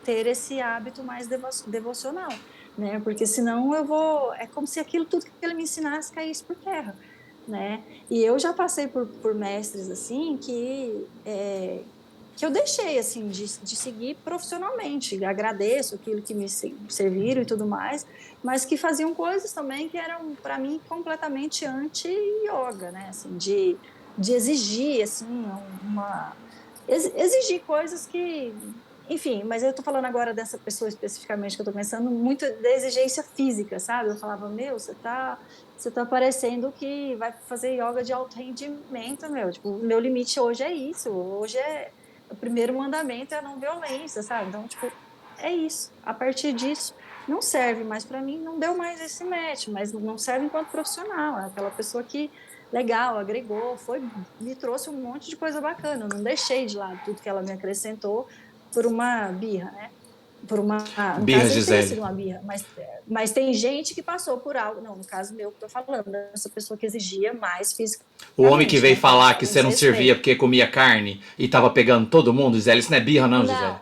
ter esse hábito mais devocional, né? Porque senão eu vou... É como se aquilo tudo que ele me ensinasse caísse por terra, né? E eu já passei por mestres, assim, que eu deixei assim de seguir profissionalmente. Agradeço aquilo que me serviram e tudo mais, mas que faziam coisas também que eram para mim completamente anti-yoga, né? Assim, de exigir assim exigir coisas que, enfim, mas eu estou falando agora dessa pessoa especificamente que eu estou pensando muito da exigência física, sabe? Eu falava, meu, você tá parecendo que vai fazer yoga de alto rendimento, meu. Tipo, o meu limite hoje é isso. Hoje o primeiro mandamento é a não violência, sabe? Então, tipo, é isso. A partir disso, não serve mais para mim, não deu mais esse match, mas não serve enquanto profissional. É aquela pessoa que, legal, agregou, me trouxe um monte de coisa bacana. Eu não deixei de lado tudo que ela me acrescentou por uma birra, né? Por uma, no Birra, caso aí teria Gisele. sido uma birra, mas tem gente que passou por algo, não, no caso meu que estou falando, essa pessoa que exigia mais O homem que fisicamente, veio né, então falar que um você não servia desrespeito. porque comia carne e tava pegando todo mundo, Gisele, isso não é birra, não, Gisele?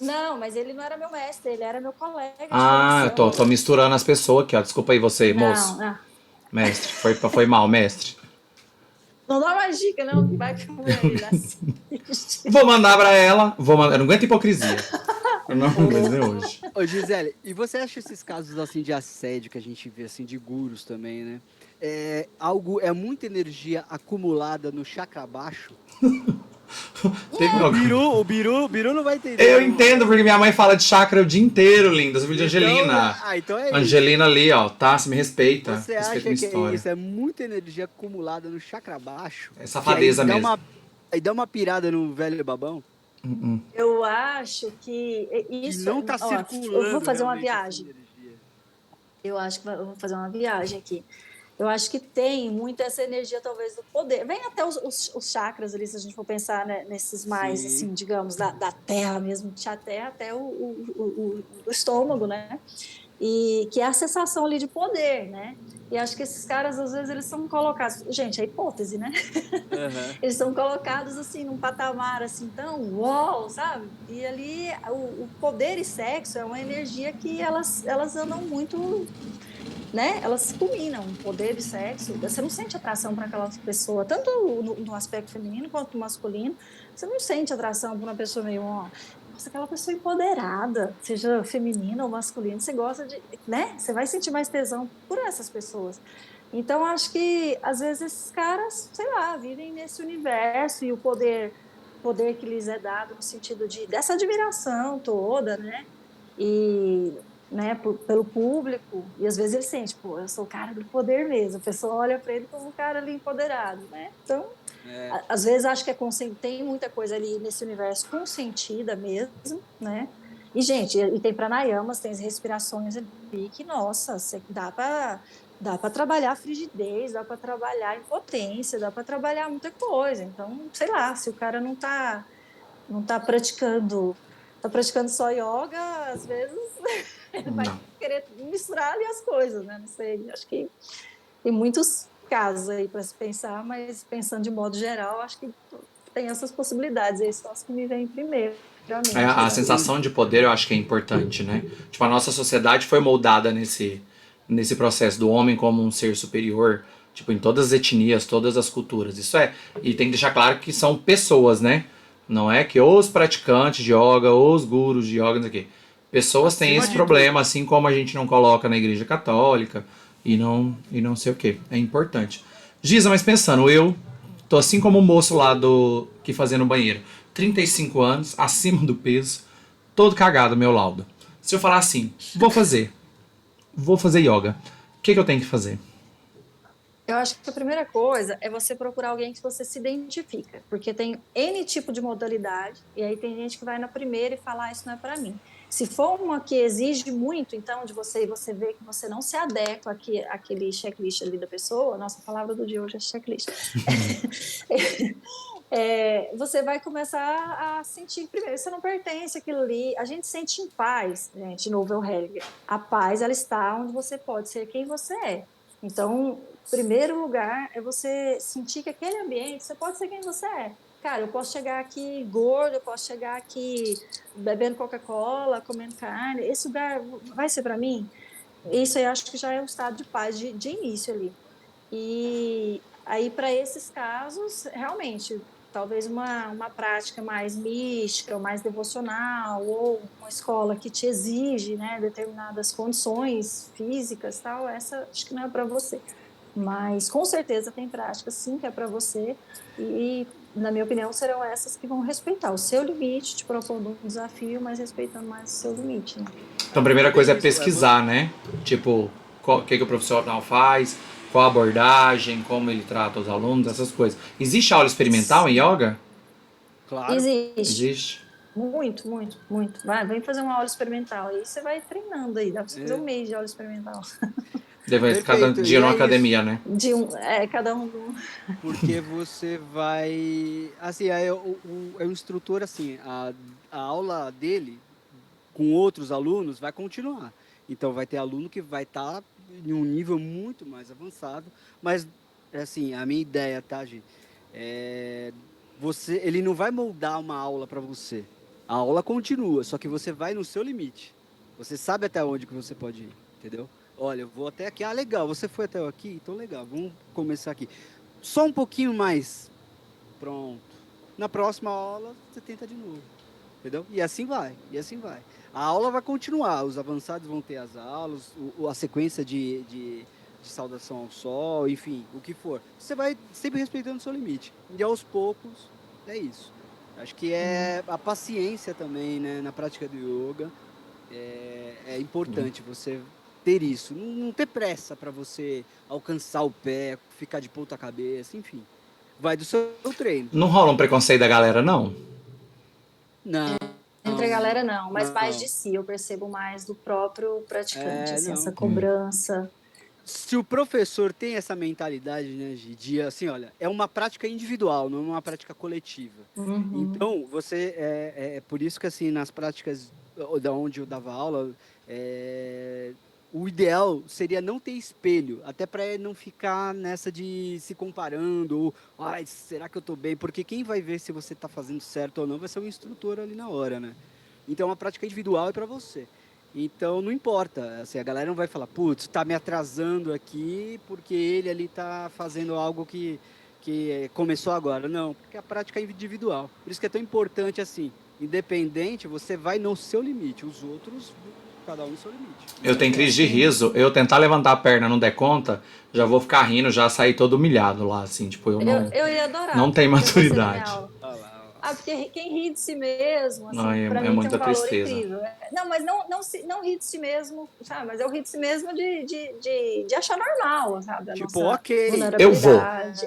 Não, não, mas ele não era meu mestre, ele era meu colega de Ah, eu tô formação. misturando as pessoas aqui, ó. Desculpa aí você, Não, moço. não, Mestre, foi mal, mestre. não dá mais dica não, que vai que a mulher dele assiste. Vou mandar pra ela. Vou mandar. Eu não aguento hipocrisia. Eu não aguento nem hoje. Ô, Gisele, e você acha esses casos assim de assédio que a gente vê assim de gurus também, né? É muita energia acumulada no chakra baixo? Teve O algum. Biru, o Biru não vai entender, Eu não. entendo, porque minha mãe fala de chakra o dia inteiro, linda. Você viu de Então, Angelina. então é isso. Angelina ali, ó, tá? Você me respeita. Você Respeita minha acha que é história. isso? É muita energia acumulada no chakra baixo, É que safadeza mesmo. aí dá uma pirada no velho babão, Eu acho que que isso, não tá ó, eu vou circulando fazer uma realmente essa viagem. energia. Eu acho que eu vou fazer uma viagem aqui. Eu acho que tem muito essa energia, talvez, do poder. Vem até os chakras ali, se a gente for pensar, né, nesses mais, Sim. assim, digamos, da terra mesmo, da terra até o estômago, né? E que é a sensação ali de poder, né? E acho que esses caras, às vezes, eles são colocados... Gente, é hipótese, né? Aham. Eles são colocados, assim, num patamar, assim, tão uau, sabe? E ali, o poder e sexo é uma energia que elas andam muito, né? Elas se combinam, poder e sexo. Você não sente atração para aquela pessoa, tanto no aspecto feminino quanto no masculino. Você não sente atração por uma pessoa meio, ó, nossa, aquela pessoa empoderada, seja feminina ou masculina, você gosta de, né? Você vai sentir mais tesão por essas pessoas. Então, acho que às vezes esses caras, sei lá, vivem nesse universo e o poder que lhes é dado no sentido de dessa admiração toda, né? E né, pelo público, e às vezes ele sente, pô, eu sou o cara do poder mesmo, a pessoa olha para ele como um cara ali empoderado, né? Então, É. às vezes acho que tem muita coisa ali nesse universo consentida mesmo, né? E, gente, e tem pranayamas, tem as respirações ali que, nossa, dá para trabalhar frigidez, dá para trabalhar impotência, dá para trabalhar muita coisa. Então, sei lá, se o cara não tá praticando, tá praticando só yoga, às vezes ele vai Não. querer misturar ali as coisas, né? Não sei, acho que tem muitos casos aí para se pensar, mas pensando de modo geral, acho que tem essas possibilidades aí, são as que me vêm primeiramente, A sabe? Sim, sensação de poder eu acho que é importante, né? Tipo, a nossa sociedade foi moldada nesse processo do homem como um ser superior, tipo, em todas as etnias, todas as culturas. Isso é. E tem que deixar claro que são pessoas, né? Não é que os praticantes de yoga, os gurus de yoga, não sei o quê. Pessoas têm acima esse de tudo. problema, assim como a gente não coloca na igreja católica e não sei o quê. É importante. Giza, mas pensando, eu tô assim como o moço lá do que fazia no banheiro. 35 anos, acima do peso, todo cagado meu laudo. Se eu falar assim, vou fazer yoga, o que eu tenho que fazer? Eu acho que a primeira coisa é você procurar alguém que você se identifica, porque tem N tipo de modalidade, e aí tem gente que vai na primeira e fala, isso não é para mim. Se for uma que exige muito, então, de você, e você vê que você não se adequa àquele checklist ali da pessoa, nossa, a palavra do dia hoje é checklist, você vai começar a sentir, primeiro, você não pertence àquilo ali, a gente sente em paz, gente, de novo, Helga, a paz, ela está onde você pode ser quem você é. Então, primeiro lugar é você sentir que aquele ambiente você pode ser quem você é. Cara, eu posso chegar aqui gordo, eu posso chegar aqui bebendo Coca-Cola, comendo carne. Esse lugar vai ser para mim? Isso eu acho que já é um estado de paz de início ali. E aí, para esses casos, realmente, talvez uma prática mais mística, ou mais devocional, ou uma escola que te exige, né, determinadas condições físicas, tal, essa acho que não é para você. Mas com certeza tem práticas sim que é para você e na minha opinião serão essas que vão respeitar o seu limite, te propondo um desafio, mas respeitando mais o seu limite, né? Então, a É primeira coisa é bem isso. pesquisar, né? Tipo, o que o profissional faz, qual a abordagem, como ele trata os alunos, essas coisas. Existe aula experimental em yoga? Claro. Existe. Existe. Muito, muito, muito. Vai, vem fazer uma aula experimental. Aí você vai treinando aí. Dá pra você fazer É, 1 mês de aula experimental. Deve cada perfeito. dia E numa é isso. academia, né? Cada um. Porque você vai. Assim, o instrutor, assim, a aula dele com outros alunos vai continuar. Então, vai ter aluno que vai estar em um nível muito mais avançado. Mas, assim, a minha ideia, tá, gente? É, ele não vai moldar uma aula para você. A aula continua, só que você vai no seu limite. Você sabe até onde que você pode ir, entendeu? Olha, eu vou até aqui. Ah, legal, você foi até aqui? Então, legal, vamos começar aqui. Só um pouquinho mais. Pronto. Na próxima aula, você tenta de novo. Entendeu? E assim vai, e assim vai. A aula vai continuar, os avançados vão ter as aulas, a sequência de saudação ao sol, enfim, o que for. Você vai sempre respeitando o seu limite. E aos poucos, é isso. Acho que é a paciência também, né, na prática do yoga. É importante você ter isso. Não ter pressa para você alcançar o pé, ficar de ponta cabeça, enfim. Vai do seu treino. Não rola um preconceito da galera, não? Não, Entre a galera, não, mas mais de não. si. Eu percebo mais do próprio praticante, assim, essa Não. cobrança. Se o professor tem essa mentalidade, né, de assim, olha, é uma prática individual, não é uma prática coletiva. Uhum. Então, é por isso que assim, nas práticas da onde eu dava aula, o ideal seria não ter espelho, até para não ficar nessa de se comparando, ou, ai, será que eu estou bem? Porque quem vai ver se você está fazendo certo ou não vai ser o instrutor ali na hora, né? Então, a prática individual é para você. Então, não importa. Assim, a galera não vai falar, putz, tá me atrasando aqui porque ele ali tá fazendo algo que começou agora. Não, porque a prática é individual. Por isso que é tão importante assim. Independente, você vai no seu limite. Os outros, cada um no seu limite. Eu Isso é tenho crise de prática. Sim, riso, eu tentar levantar a perna não der conta, já vou ficar rindo, já sair todo humilhado lá, assim, tipo, eu não, eu ia não adorar tenho ter você na minha maturidade. aula. Olha lá, olha lá. Ah, porque quem ri de si mesmo, Não, assim, é, para é mim tem um muita valor tristeza. incrível. Não, mas não ri de si mesmo, sabe? Mas eu ri de si mesmo de achar normal, sabe? A Tipo, nossa ok. Eu vou. vulnerabilidade.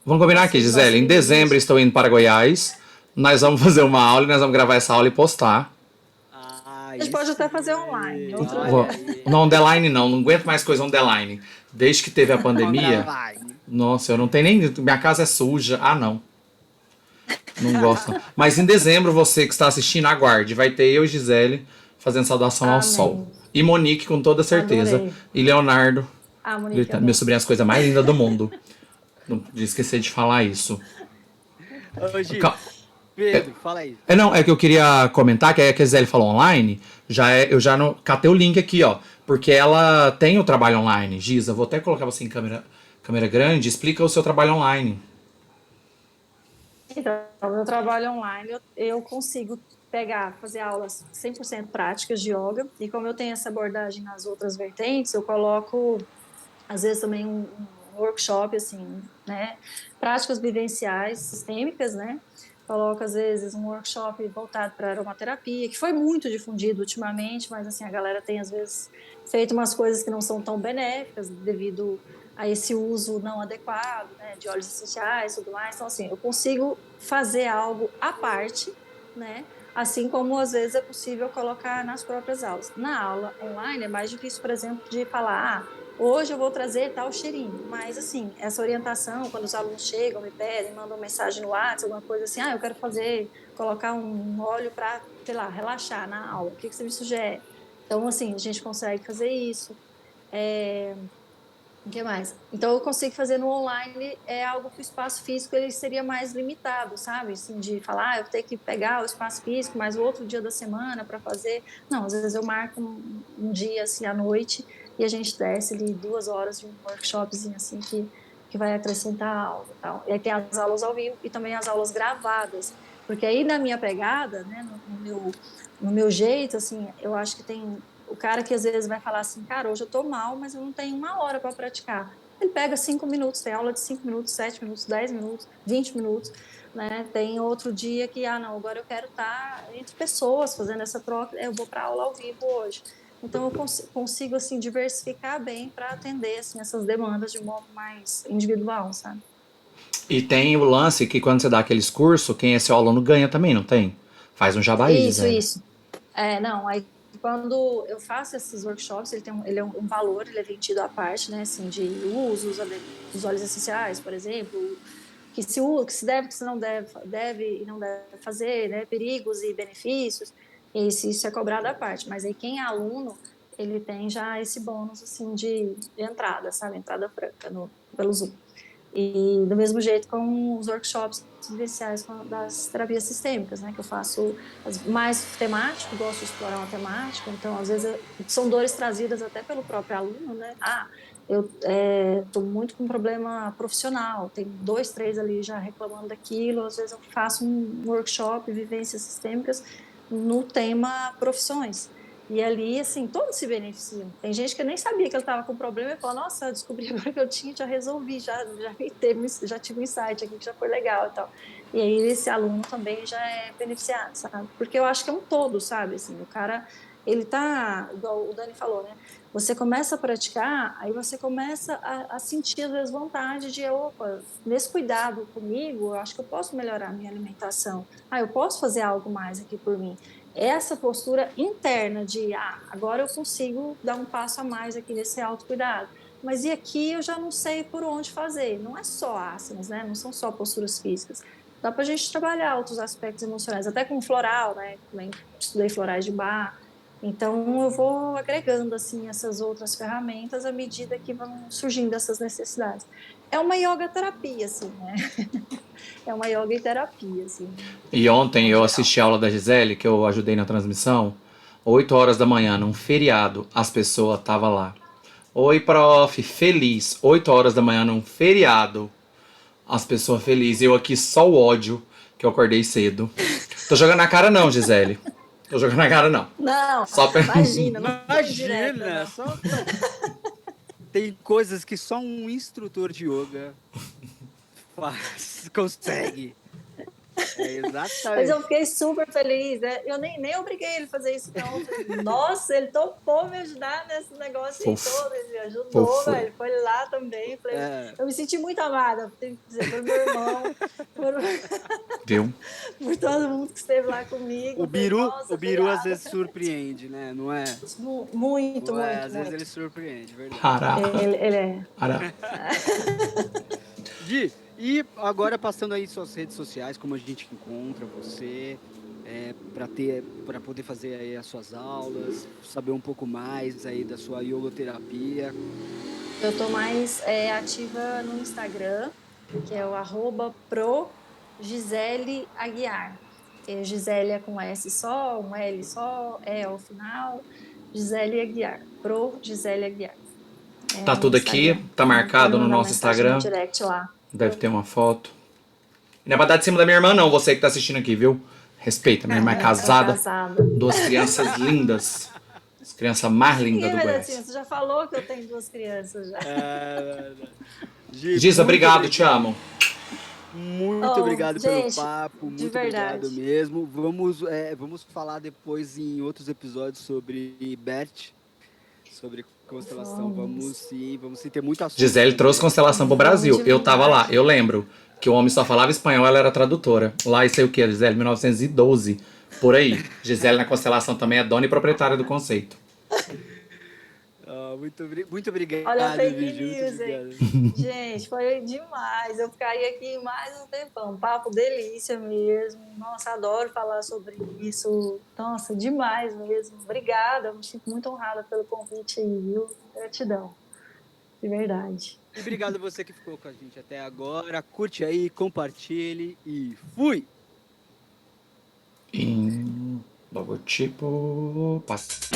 Vamos combinar aqui, Do nosso Gisele. Em dezembro limite. estou indo para Goiás. Nós vamos fazer uma aula e nós vamos gravar essa aula e postar. A gente Aí pode até fazer online. sim. Outro... Olha aí. Não, underline não, não aguento mais coisa underline. Desde que teve a pandemia, Online. nossa, eu não tenho nem. Minha casa é suja. Ah, não. Não gosto. Não. Mas em dezembro, você que está assistindo, aguarde. Vai ter eu e Gisele fazendo saudação ao sol. Amém. E Monique, com toda certeza. Adorei. E Leonardo. Ah, Monique, Verdade. Meu adoro. sobrinho é as coisas mais lindas do mundo. Não podia esquecer de falar isso. Ô, Gi, Pedro, fala aí. Não, é que eu queria comentar que a Gisele falou online, eu já não, catei o link aqui, ó, porque ela tem o trabalho online. Giza, vou até colocar você em câmera grande, explica o seu trabalho online. Então, o meu trabalho online, eu consigo pegar, fazer aulas 100% práticas de yoga, e como eu tenho essa abordagem nas outras vertentes, eu coloco, às vezes, também um workshop, assim, né, práticas vivenciais, sistêmicas, né, coloco, às vezes, um workshop voltado para aromaterapia, que foi muito difundido ultimamente, mas, assim, a galera tem, às vezes, feito umas coisas que não são tão benéficas devido a esse uso não adequado, né, de óleos essenciais e tudo mais. Então, assim, eu consigo fazer algo à parte, né, assim como às vezes é possível colocar nas próprias aulas. Na aula online é mais difícil, por exemplo, de falar, hoje eu vou trazer tal cheirinho, mas assim, essa orientação, quando os alunos chegam, me pedem, mandam mensagem no WhatsApp, alguma coisa assim, eu quero colocar um óleo para, sei lá, relaxar na aula, o que você me sugere? Então, assim, a gente consegue fazer isso. É, o que mais? Então, eu consigo fazer no online, é algo que o espaço físico ele seria mais limitado, sabe? Assim, de falar, eu tenho que pegar o espaço físico, mas o outro dia da semana para fazer. Não, às vezes eu marco um dia, assim, à noite, e a gente desce ali 2 horas de um workshopzinho, assim, que vai acrescentar a aula e tal. E aí tem as aulas ao vivo e também as aulas gravadas. Porque aí, na minha pegada, né, no meu jeito, assim, eu acho que tem o cara que às vezes vai falar assim, cara, hoje eu tô mal, mas eu não tenho 1 hora para praticar. Ele pega 5 minutos, tem aula de 5 minutos, 7 minutos, 10 minutos, 20 minutos, né? Tem outro dia que, não, agora eu quero estar entre pessoas fazendo essa troca, eu vou para aula ao vivo hoje. Então eu consigo assim diversificar bem para atender assim essas demandas de modo mais individual, sabe? E tem o lance que quando você dá aqueles cursos, quem é seu aluno ganha também, não tem? Faz um jabá aí, Isso, Gisele. isso. Não, aí quando eu faço esses workshops, ele é um valor, ele é vendido à parte, né, assim, de usos dos óleos essenciais, por exemplo, que se deve, que se não deve e não deve fazer, né, perigos e benefícios, isso é cobrado à parte, mas aí quem é aluno, ele tem já esse bônus, assim, de entrada, sabe, entrada franca pelo Zoom. E do mesmo jeito com os workshops vivenciais das terapias sistêmicas, né, que eu faço mais temático, gosto de explorar uma temática, então às vezes são dores trazidas até pelo próprio aluno, né, eu estou muito com um problema profissional, tem 2, 3 ali já reclamando daquilo, às vezes eu faço um workshop, vivências sistêmicas, no tema profissões, e ali, assim, todos se beneficiam. Tem gente que nem sabia que ele estava com problema e falou, nossa, eu descobri agora que eu tinha, já resolvi, já tive um insight aqui que já foi legal e tal. E aí esse aluno também já é beneficiado, sabe? Porque eu acho que é um todo, sabe? Assim, o cara, ele tá, igual o Dani falou, né? Você começa a praticar, aí você começa a sentir, às vezes, vontade de, opa, nesse cuidado comigo, eu acho que eu posso melhorar a minha alimentação. Eu posso fazer algo mais aqui por mim. Essa postura interna de, agora eu consigo dar um passo a mais aqui nesse autocuidado. Mas e aqui eu já não sei por onde fazer. Não é só asanas, né? Não são só posturas físicas. Dá para a gente trabalhar outros aspectos emocionais, até com floral, né? Também estudei florais de bar. Então eu vou agregando assim essas outras ferramentas à medida que vão surgindo essas necessidades. É uma yoga terapia, assim, né? É uma yoga e terapia, assim, E ontem no eu geral. assisti a aula da Gisele, que eu ajudei na transmissão, 8 horas da manhã, num feriado, as pessoas estavam lá. Oi, prof, feliz. 8 horas da manhã num feriado, as pessoas felizes. Eu aqui só o ódio, que eu acordei cedo. Tô jogando na cara não, Gisele. Tô jogando na cara não. Não, Só pra... imagina, não foi indireta, Imagina, não. só tem coisas que só um instrutor de yoga consegue. É Mas eu exatamente. fiquei super feliz, né? Eu nem obriguei ele a fazer isso, não. Eu falei, nossa, ele topou me ajudar nesse negócio aí Fofo, todo, ele me ajudou, fofo. velho. Ele foi lá também. Falei, É, eu me senti muito amada, tenho que dizer, por meu irmão, por, Viu? por todo mundo que esteve lá comigo. o Eu falei, Biru, o nossa, Biru às obrigada. vezes surpreende, né? Não é? Muito, É, muito, às vezes ele muito. surpreende, verdade. Hará. Ele é. Hará. Di, e agora passando aí suas redes sociais, como a gente encontra você. para poder fazer aí as suas aulas, saber um pouco mais aí da sua iogoterapia? Eu tô mais ativa no Instagram, que é o @pro Gisele Aguiar. Gisele é com S só, um L só, E ao final. Gisele Aguiar. Pro Gisele Aguiar. É Tá no tudo aqui, Instagram. tá Pode marcado no mandar nosso mensagem no Instagram. direct lá. Deve ter uma foto. E não é pra dar de cima da minha irmã, não, você que tá assistindo aqui, viu? Respeita, minha irmã é Ela é casada, casada. duas crianças lindas. As crianças mais lindas Ninguém do vai dar assim, Goiás. você já falou que eu tenho 2 crianças já. Gi, Giza, muito obrigado, te obrigado. amo. Muito Oh, obrigado pelo gente, papo, de muito obrigado verdade. mesmo. Vamos falar depois em outros episódios sobre Bert, sobre constelação. Vamos. Vamos sim, ter muito assunto Gisele trouxe também. constelação pro Vamos Brasil. Eu tava divulgar lá, eu aqui. lembro que o homem só falava espanhol, ela era tradutora. Lá, isso aí o quê, Gisele? 1912, por aí. Gisele na constelação também é dona e proprietária do conceito. Muito Olha a obrigado, fake Vigi, muito news, hein? obrigado. Gente, foi demais. Eu ficaria aqui mais um tempão. Papo delícia mesmo. Nossa, adoro falar sobre isso. Nossa, demais mesmo. Obrigada. Eu me sinto muito honrada pelo convite aí, viu? Gratidão. De verdade. E obrigado você que ficou com a gente até agora. Curte aí, compartilhe e fui! Em logotipo. Passa.